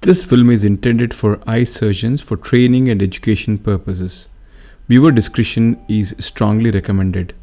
This film is intended for eye surgeons for training and education purposes. Viewer discretion is strongly recommended.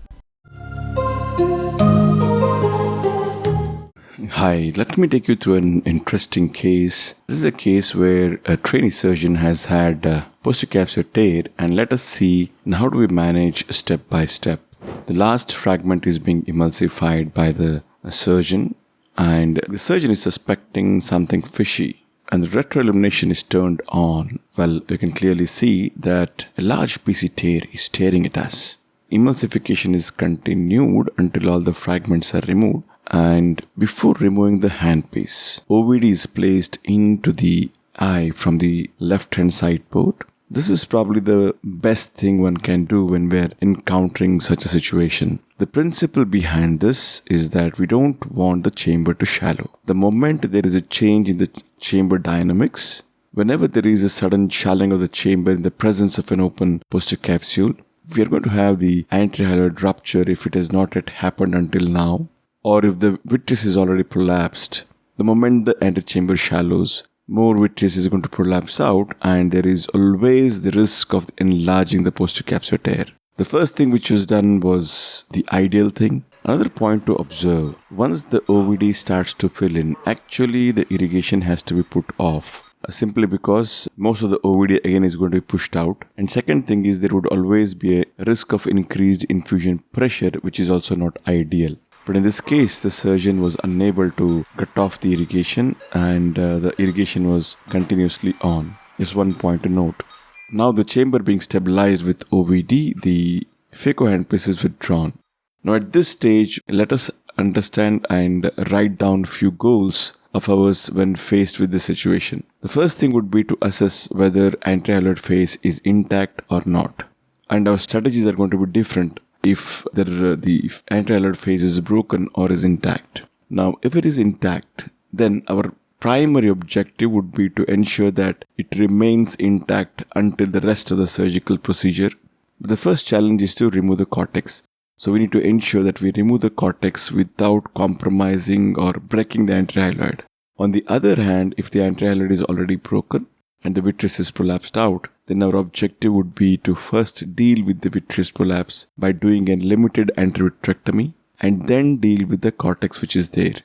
Hi, let me take you through an interesting case. This is a case where a trainee surgeon has had a posterior capsular tear, and let us see how do we manage step by step. The last fragment is being emulsified by the surgeon, and the surgeon is suspecting something fishy, and the retroillumination is turned on. Well, you can clearly see that a large PC tear is staring at us. Emulsification is continued until all the fragments are removed, and before removing the handpiece, OVD is placed into the eye from the left hand side port. This is probably the best thing one can do when we're encountering such a situation. The principle behind this is that we don't want the chamber to shallow. The moment there is a change in the chamber dynamics, whenever there is a sudden shallowing of the chamber in the presence of an open posterior capsule, we are going to have the anterior rupture if it has not yet happened until now, or if the vitreous is already prolapsed. The moment the antechamber shallows, more vitreous is going to prolapse out, and there is always the risk of enlarging the posterior capsular tear. The first thing which was done was the ideal thing. Another point to observe, once the OVD starts to fill in, actually the irrigation has to be put off. Simply because most of the OVD again is going to be pushed out. And second thing is there would always be a risk of increased infusion pressure, which is also not ideal. But in this case, the surgeon was unable to cut off the irrigation, and the irrigation was continuously on. Just one point to note. Now the chamber being stabilized with OVD, the phaco handpiece is withdrawn. Now at this stage, let us understand and write down few goals of ours when faced with this situation. The first thing would be to assess whether anterior face is intact or not. And our strategies are going to be different if the anterior face is broken or is intact. Now, if it is intact, then our primary objective would be to ensure that it remains intact until the rest of the surgical procedure. But the first challenge is to remove the cortex. So we need to ensure that we remove the cortex without compromising or breaking the anterior. On the other hand, if the anterior is already broken and the vitreous is prolapsed out, then our objective would be to first deal with the vitreous prolapse by doing a limited anterivitrectomy, and then deal with the cortex which is there,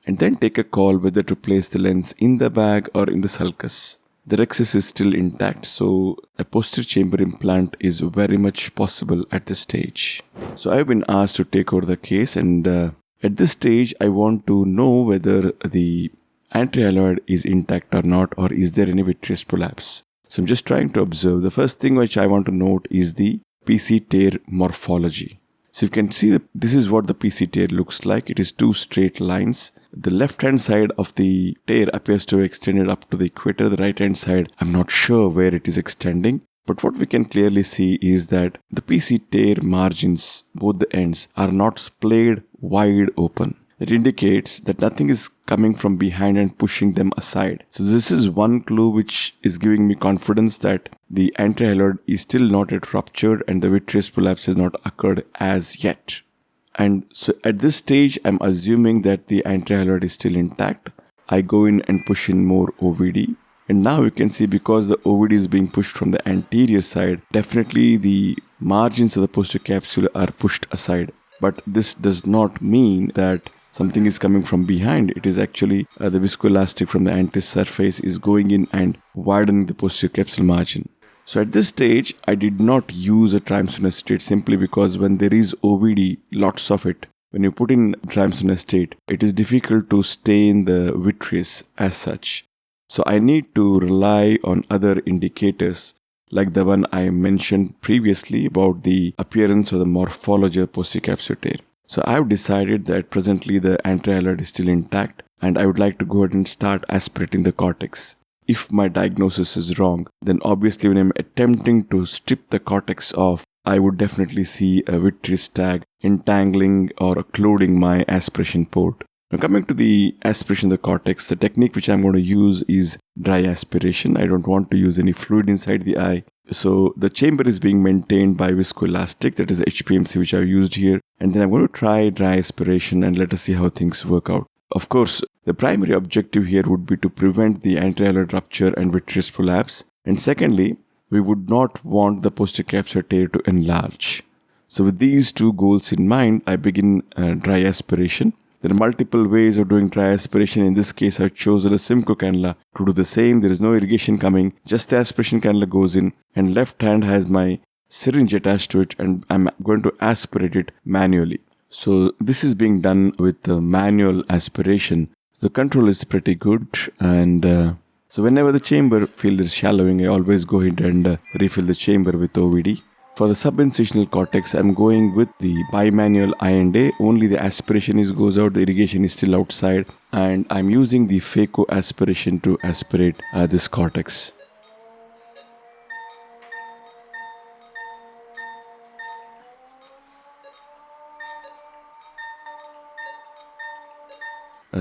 and then take a call whether to place the lens in the bag or in the sulcus. The rhexis is still intact, so a posterior chamber implant is very much possible at this stage. So I have been asked to take over the case, and at this stage I want to know whether the anterior is intact or not, or is there any vitreous prolapse. So I'm just trying to observe. The first thing which I want to note is the PC tear morphology. So you can see that this is what the PC tear looks like. It is two straight lines. The left hand side of the tear appears to have extended up to the equator. The right hand side, I'm not sure where it is extending. But what we can clearly see is that the PC tear margins, both the ends, are not splayed wide open. It indicates that nothing is coming from behind and pushing them aside. So this is one clue which is giving me confidence that the anterior is still not yet ruptured and the vitreous prolapse has not occurred as yet. And so at this stage, I'm assuming that the anterior is still intact. I go in and push in more OVD. And now you can see, because the OVD is being pushed from the anterior side, definitely the margins of the posterior capsule are pushed aside. But this does not mean that something is coming from behind. It is actually the viscoelastic from the anterior surface is going in and widening the posterior capsule margin. So at this stage, I did not use a triamcinolone acetate simply because when there is OVD, lots of it, when you put in triamcinolone acetate, it is difficult to stain the vitreous as such. So I need to rely on other indicators like the one I mentioned previously about the appearance or the morphology of posterior capsular tear. So I have decided that presently the anterior is still intact, and I would like to go ahead and start aspirating the cortex. If my diagnosis is wrong, then obviously when I'm attempting to strip the cortex off, I would definitely see a vitreous tag entangling or occluding my aspiration port. Now coming to the aspiration of the cortex, the technique which I'm going to use is dry aspiration. I don't want to use any fluid inside the eye. So the chamber is being maintained by viscoelastic, that is HPMC which I've used here. And then I'm going to try dry aspiration and let us see how things work out. Of course, The primary objective here would be to prevent the anterior rupture and vitreous prolapse. And secondly, we would not want the posterior capsular tear to enlarge. So with these two goals in mind, I begin dry aspiration. There are multiple ways of doing dry aspiration. In this case, I've chosen a Simcoe cannula to do the same. There is no irrigation coming, just the aspiration cannula goes in, and left hand has my syringe attached to it, and I'm going to aspirate it manually. So this is being done with the manual aspiration. The control is pretty good, and so whenever the chamber field is shallowing, I always go ahead and refill the chamber with OVD. For the subincisional cortex, I'm going with the bimanual I&A. Only the aspiration goes out, the irrigation is still outside, and I'm using the phaco aspiration to aspirate this cortex.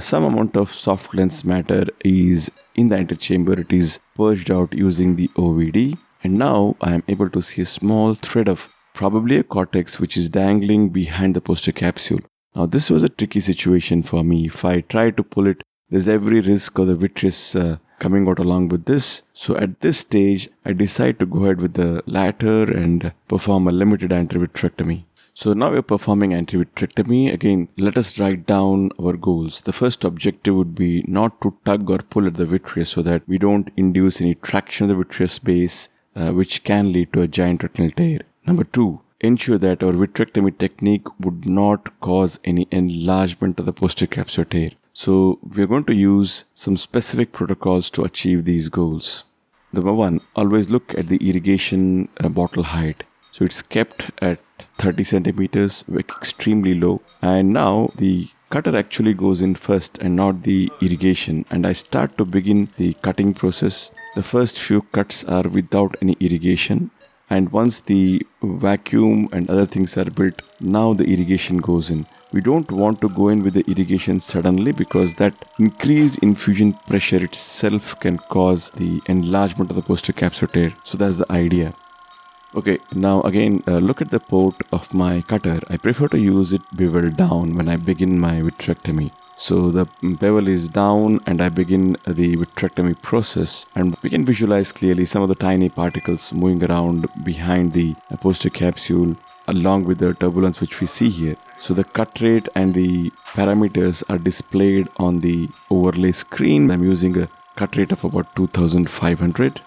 Some amount of soft lens matter is in the antechamber. It is purged out using the OVD. And now I am able to see a small thread of probably a cortex which is dangling behind the posterior capsule. Now this was a tricky situation for me. If I try to pull it, there's every risk of the vitreous coming out along with this. So at this stage, I decide to go ahead with the latter and perform a limited antivitrectomy. So now we're performing antivitrectomy. Again, let us write down our goals. The first objective would be not to tug or pull at the vitreous so that we don't induce any traction of the vitreous base, which can lead to a giant retinal tear. Number 2, ensure that our vitrectomy technique would not cause any enlargement of the posterior capsular tear. So we're going to use some specific protocols to achieve these goals. Number 1, always look at the irrigation bottle height. So it's kept at 30 centimeters, extremely low. And now the cutter actually goes in first and not the irrigation. And I start to begin the cutting process. The first few cuts are without any irrigation. And once the vacuum and other things are built, now the irrigation goes in. We don't want to go in with the irrigation suddenly because that increased infusion pressure itself can cause the enlargement of the posterior capsular tear. So that's the idea. Okay, now again, look at the port of my cutter. I prefer to use it bevel down when I begin my vitrectomy. So the bevel is down and I begin the vitrectomy process, and we can visualize clearly some of the tiny particles moving around behind the posterior capsule along with the turbulence which we see here. So the cut rate and the parameters are displayed on the overlay screen. I'm using a cut rate of about 2500.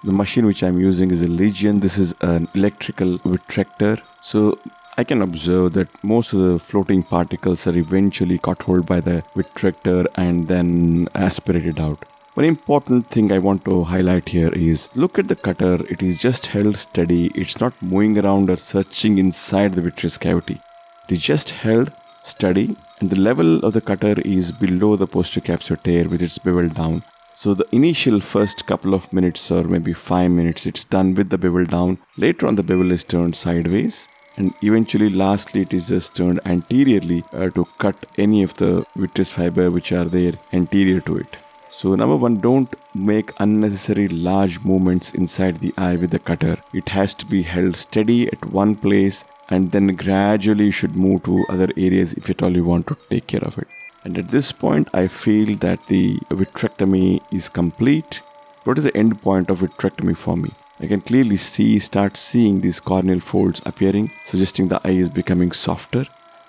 The machine which I'm using is a Legion. This is an electrical vitrector. So I can observe that most of the floating particles are eventually caught hold by the vitrector and then aspirated out. One important thing I want to highlight here is look at the cutter. It is just held steady. It's not moving around or searching inside the vitreous cavity. It is just held steady, and the level of the cutter is below the posterior capsular tear with its bevel down. So the initial first couple of minutes or maybe 5 minutes, it's done with the bevel down. Later on the bevel is turned sideways, and eventually lastly it is just turned anteriorly to cut any of the vitreous fiber which are there anterior to it. So number 1, don't make unnecessary large movements inside the eye with the cutter. It has to be held steady at one place, and then gradually you should move to other areas if at all you want to take care of it. And at this point, I feel that the vitrectomy is complete. What is the end point of vitrectomy for me? I can clearly start seeing these corneal folds appearing, suggesting the eye is becoming softer.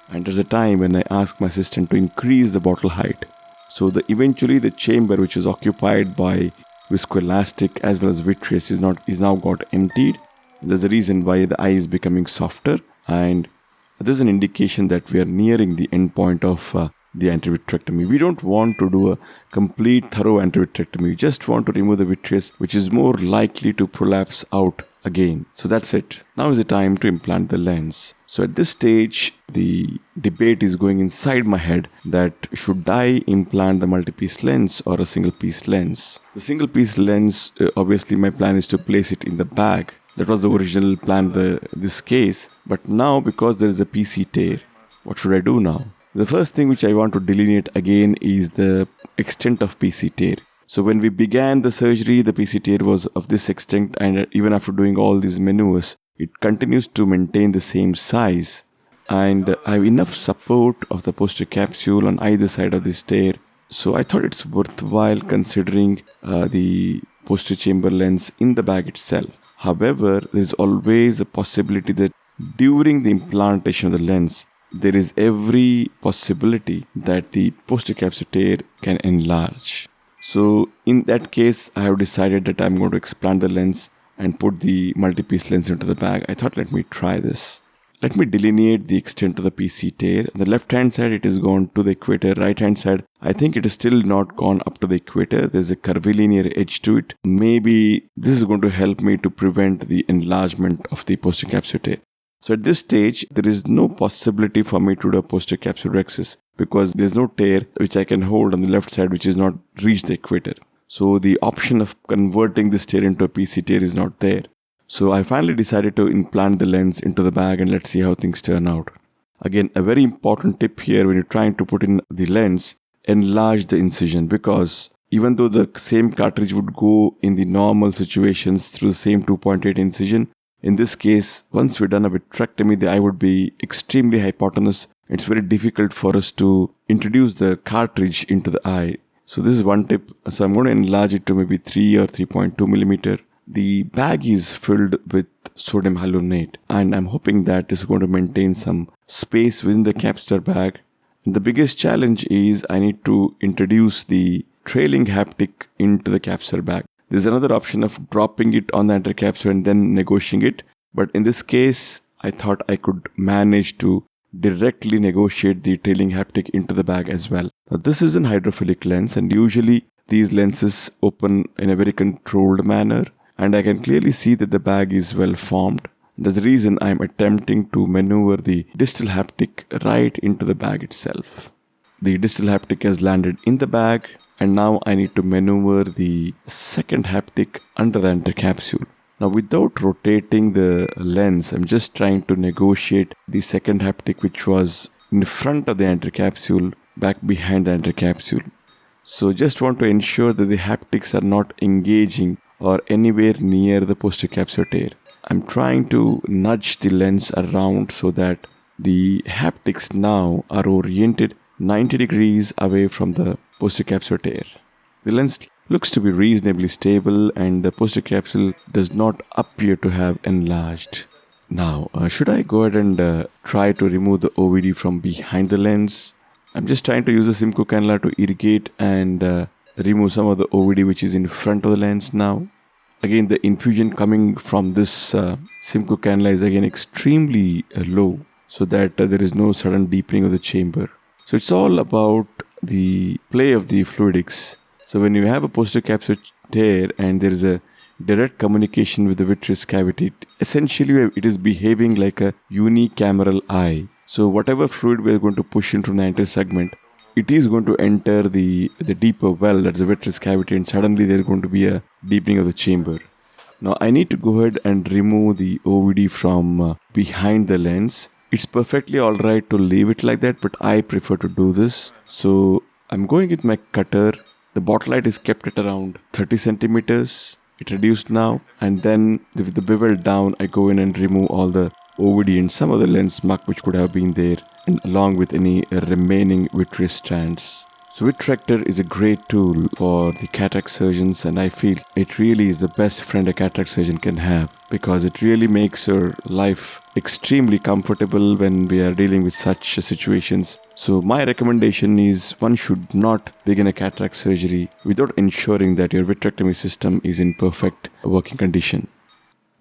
And there's a time when I ask my assistant to increase the bottle height. So eventually the chamber which is occupied by viscoelastic as well as vitreous is now got emptied. There's a reason why the eye is becoming softer, and this is an indication that we are nearing the end point of the antivitrectomy. We don't want to do a complete thorough antivitrectomy. We just want to remove the vitreous, which is more likely to prolapse out again. So that's it. Now is the time to implant the lens. So at this stage, the debate is going inside my head that should I implant the multi-piece lens or a single-piece lens? The single-piece lens, obviously my plan is to place it in the bag. That was the original plan, this case. But now, because there is a PC tear, what should I do now? The first thing which I want to delineate again is the extent of PC tear. So when we began the surgery, the PC tear was of this extent, and even after doing all these maneuvers, it continues to maintain the same size. And I have enough support of the posterior capsule on either side of this tear So I thought it's worthwhile considering the posterior chamber lens in the bag itself. However, there is always a possibility that during the implantation of the lens, there is every possibility that the posterior capsular tear can enlarge. So in that case, I have decided that I'm going to explant the lens and put the multi-piece lens into the bag. I thought, let me try this. Let me delineate the extent of the PC tear. On the left hand side, it is gone to the equator. Right hand side, I think it is still not gone up to the equator. There's a curvilinear edge to it. Maybe this is going to help me to prevent the enlargement of the posterior capsular tear. So at this stage, there is no possibility for me to do a posterior capsulorhexis because there's no tear which I can hold on the left side which is not reached the equator. So the option of converting this tear into a PC tear is not there. So I finally decided to implant the lens into the bag and let's see how things turn out. Again, a very important tip here when you're trying to put in the lens, enlarge the incision, because even though the same cartridge would go in the normal situations through the same 2.8 incision, in this case, once we're done a vitrectomy, the eye would be extremely hypotenuse. It's very difficult for us to introduce the cartridge into the eye. So this is one tip. So I'm going to enlarge it to maybe 3 or 3.2 millimeter. The bag is filled with sodium hyaluronate and I'm hoping that this is going to maintain some space within the capsular bag. And the biggest challenge is I need to introduce the trailing haptic into the capsular bag. There's another option of dropping it on the anterior capsule and then negotiating it. But in this case, I thought I could manage to directly negotiate the trailing haptic into the bag as well. Now this is an hydrophilic lens and usually these lenses open in a very controlled manner. And I can clearly see that the bag is well formed. That's the reason I'm attempting to maneuver the distal haptic right into the bag itself. The distal haptic has landed in the bag and now I need to maneuver the second haptic under the anterior capsule. Now without rotating the lens, I'm just trying to negotiate the second haptic which was in front of the anterior capsule back behind the anterior capsule. So just want to ensure that the haptics are not engaging or anywhere near the posterior capsular tear. I'm trying to nudge the lens around so that the haptics now are oriented 90 degrees away from the posterior capsular tear. The lens looks to be reasonably stable and the posterior capsule does not appear to have enlarged. Now, should I go ahead and try to remove the OVD from behind the lens? I'm just trying to use a Simcoe cannula to irrigate and remove some of the OVD which is in front of the lens now. Again, the infusion coming from this Simcoe cannula is again extremely low so that there is no sudden deepening of the chamber. So it's all about the play of the fluidics. So when you have a posterior capsular tear and there is a direct communication with the vitreous cavity, essentially it is behaving like a unicameral eye. So whatever fluid we are going to push in from the anterior segment, it is going to enter the deeper well, that's the vitreous cavity, and suddenly there is going to be a deepening of the chamber. Now I need to go ahead and remove the OVD from behind the lens. It's perfectly alright to leave it like that, but I prefer to do this. So I'm going with my cutter. The bottle light is kept at around 30 centimeters. It reduced now, and then with the bevel down, I go in and remove all the OVD and some of the lens muck which could have been there, and along with any remaining vitreous strands. So vitrector is a great tool for the cataract surgeons, and I feel it really is the best friend a cataract surgeon can have because it really makes your life extremely comfortable when we are dealing with such situations. So my recommendation is one should not begin a cataract surgery without ensuring that your vitrectomy system is in perfect working condition.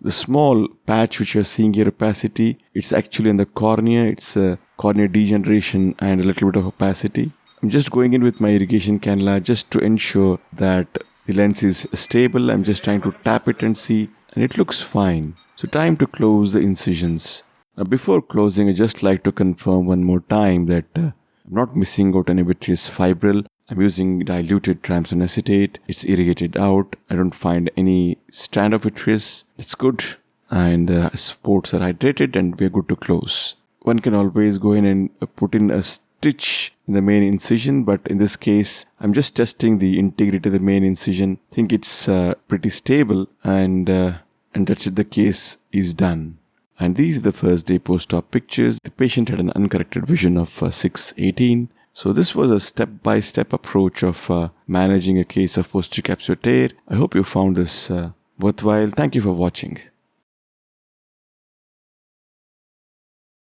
The small patch which you're seeing here, opacity, it's actually on the cornea. It's a cornea degeneration and a little bit of opacity. I'm just going in with my irrigation cannula just to ensure that the lens is stable. I'm just trying to tap it and see, and it looks fine. So time to close the incisions. Now before closing, I just like to confirm one more time that I'm not missing out any vitreous fibril. I'm using diluted triamcinolone acetate. It's irrigated out. I don't find any strand of vitreous. It's good. And spots are hydrated and we're good to close. One can always go in and put in a stitch in the main incision, but in this case, I'm just testing the integrity of the main incision. I think it's pretty stable and that's it. The case is done. And these are the first day post-op pictures. The patient had an uncorrected vision of 6/18. So this was a step-by-step approach of managing a case of posterior capsular tear. I hope you found this worthwhile. Thank you for watching.